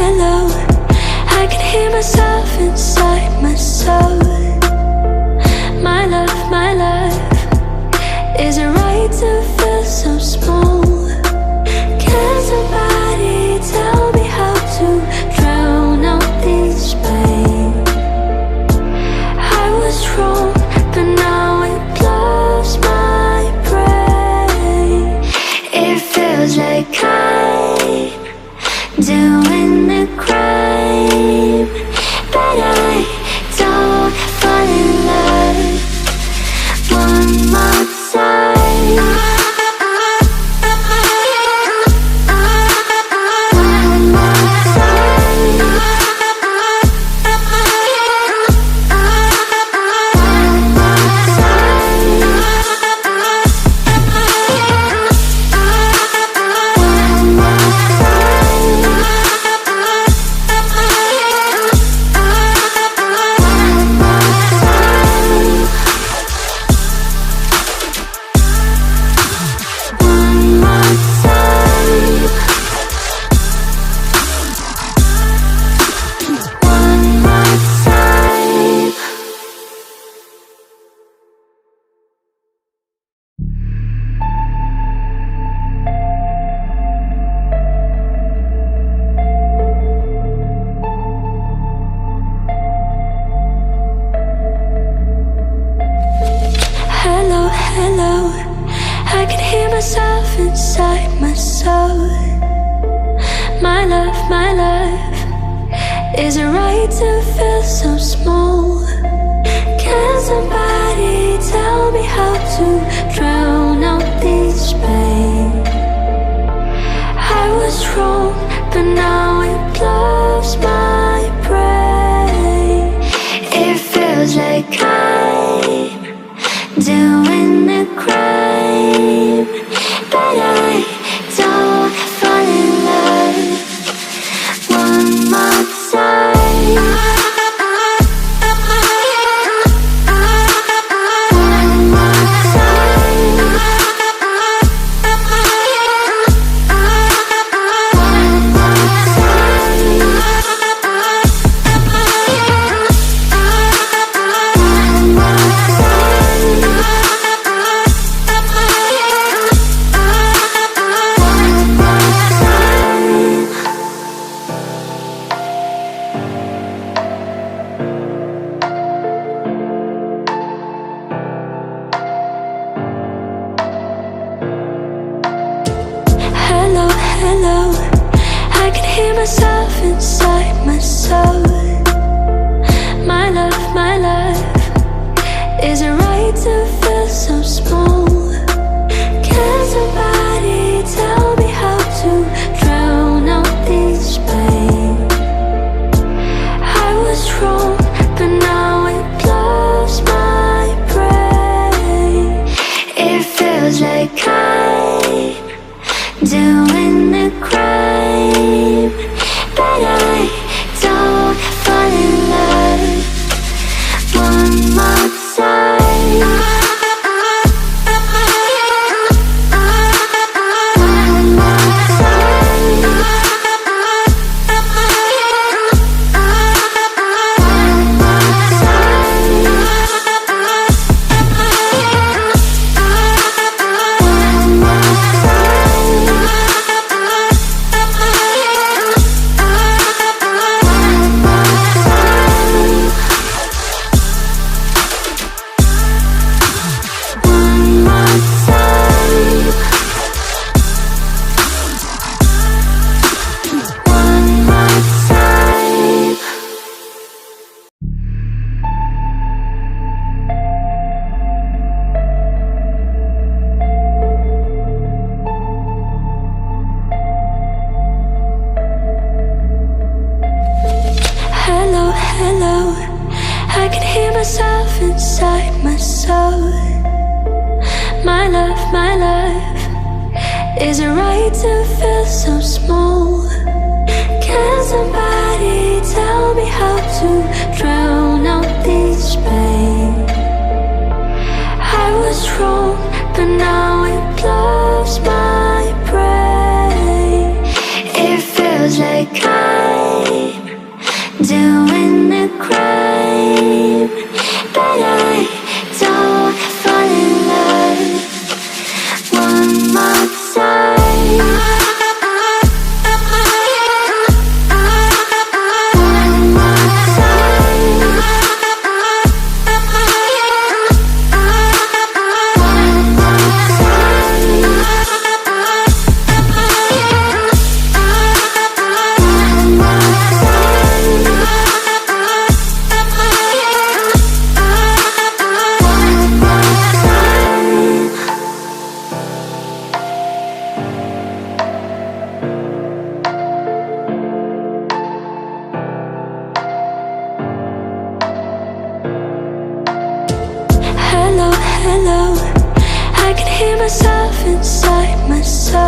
hello. I can hear myself inside my soul. My love, is it right to feel so small? Can somebody tell me how to drown out this pain? I was wrong, but now it blows my brain. It feels like I'm doing the crime, but I don't fall in love one more time. Hello, I can hear myself inside my soul. My love, is it right to feel so small? Can somebody tell me how to drown out this pain? I was wrong, but now it blows my brain. It feels like I'm doing the crime, but I don't fall in love one more time. Hello, I can hear myself inside my soul. My love, is it right to feel so small? Can somebody tell me how to drown out this pain? I was wrong, but now it blows my brain. It feels like I'm doing the crime, but I don't fall in love one more time. Hello, I can hear myself inside my soul. My love, is it right to feel so small? Can somebody tell me how to drown out this pain? I was wrong, but now it blows my brain. It feels like I I can hear myself inside my soul.